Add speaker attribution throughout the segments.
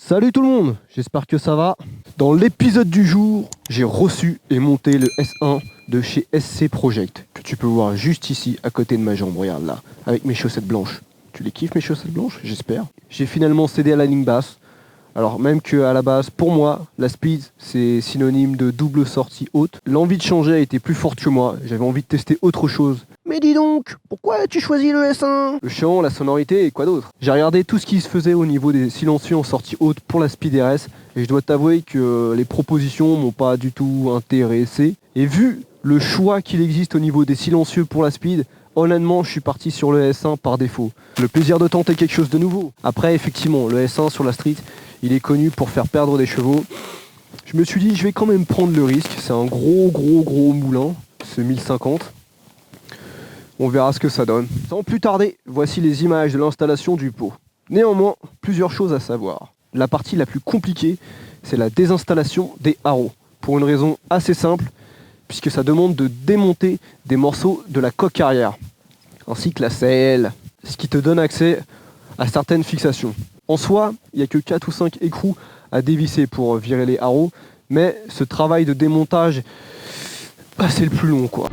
Speaker 1: Salut tout le monde, j'espère que ça va. Dans l'épisode du jour, j'ai reçu et monté le S1 de chez SC Project, que tu peux voir juste ici à côté de ma jambe, regarde là, avec mes chaussettes blanches. Tu les kiffes mes chaussettes blanches? J'espère. J'ai finalement cédé à la ligne basse, alors même qu'à la base, pour moi, la speed, c'est synonyme de double sortie haute. L'envie de changer a été plus forte que moi, j'avais envie de tester autre chose. Mais dis donc, pourquoi as-tu choisi le S1? Le chant, la sonorité et quoi d'autre? J'ai regardé tout ce qui se faisait au niveau des silencieux en sortie haute pour la Speed RS et je dois t'avouer que les propositions m'ont pas du tout intéressé. Et vu le choix qu'il existe au niveau des silencieux pour la Speed, honnêtement, je suis parti sur le S1 par défaut. Le plaisir de tenter quelque chose de nouveau. Après, effectivement, le S1 sur la Street, il est connu pour faire perdre des chevaux. Je me suis dit, je vais quand même prendre le risque. C'est un gros moulin, c'est 1050. On verra ce que ça donne. Sans plus tarder, voici les images de l'installation du pot. Néanmoins, plusieurs choses à savoir. La partie la plus compliquée, c'est la désinstallation des haros. Pour une raison assez simple, puisque ça demande de démonter des morceaux de la coque arrière, ainsi que la selle, ce qui te donne accès à certaines fixations. En soi, il n'y a que 4 ou 5 écrous à dévisser pour virer les haros, mais ce travail de démontage, c'est le plus long quoi.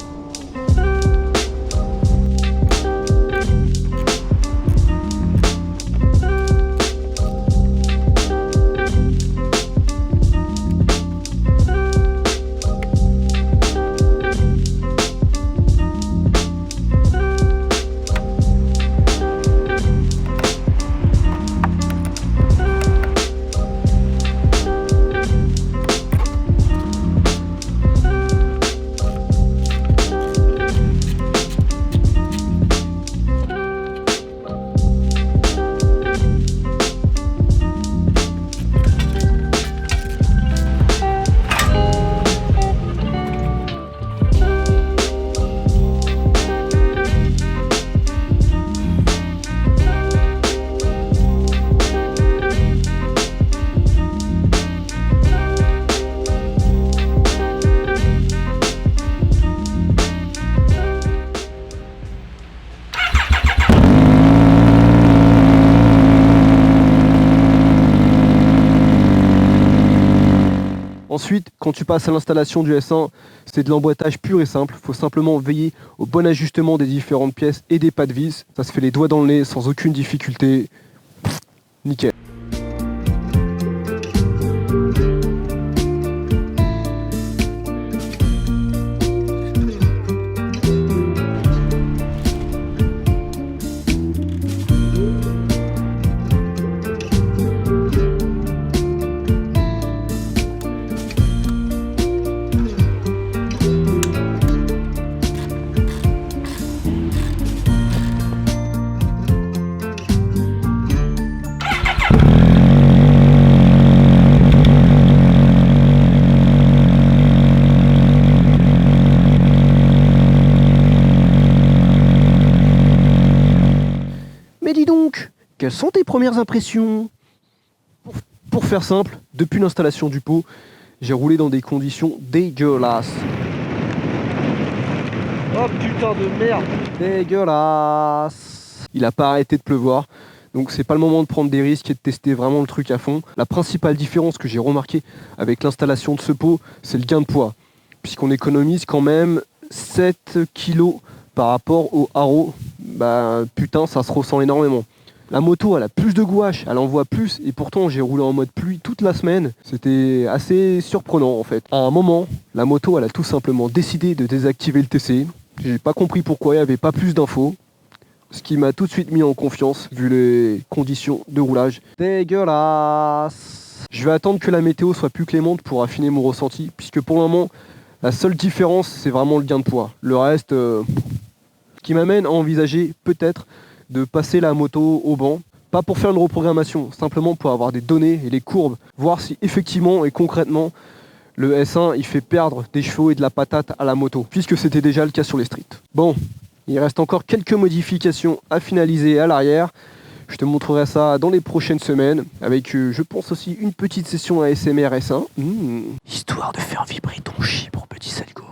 Speaker 1: Ensuite, quand tu passes à l'installation du S1, c'est de l'emboîtage pur et simple. Il faut simplement veiller au bon ajustement des différentes pièces et des pas de vis. Ça se fait les doigts dans le nez sans aucune difficulté. Nickel. Mais dis donc, quelles sont tes premières impressions? Pour faire simple, depuis l'installation du pot, j'ai roulé dans des conditions dégueulasses. Oh putain de merde! Dégueulasse! Il a pas arrêté de pleuvoir, donc c'est pas le moment de prendre des risques et de tester vraiment le truc à fond. La principale différence que j'ai remarqué avec l'installation de ce pot, c'est le gain de poids, puisqu'on économise quand même 7 kg par rapport au haro. Bah putain, ça se ressent énormément. La moto, elle a plus de gouache, elle envoie plus, et pourtant j'ai roulé en mode pluie toute la semaine. C'était assez surprenant en fait. À un moment, la moto, elle a tout simplement décidé de désactiver le TC. J'ai pas compris pourquoi il n'y avait pas plus d'infos. Ce qui m'a tout de suite mis en confiance, vu les conditions de roulage. Dégueulasse! Je vais attendre que la météo soit plus clémente pour affiner mon ressenti, puisque pour le moment, la seule différence, c'est vraiment le gain de poids. Le reste, qui m'amène à envisager peut-être de passer la moto au banc, pas pour faire une reprogrammation, simplement pour avoir des données et les courbes, voir si effectivement et concrètement le S1 il fait perdre des chevaux et de la patate à la moto, puisque c'était déjà le cas sur les streets. Bon, il reste encore quelques modifications à finaliser à l'arrière. Je te montrerai ça dans les prochaines semaines, avec je pense aussi une petite session ASMR S1, histoire de faire vibrer ton chibre, petit Salgo.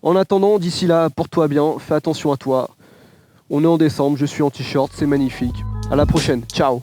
Speaker 1: En attendant, d'ici là, porte-toi bien, fais attention à toi. On est en décembre, je suis en t-shirt, c'est magnifique. À la prochaine, ciao.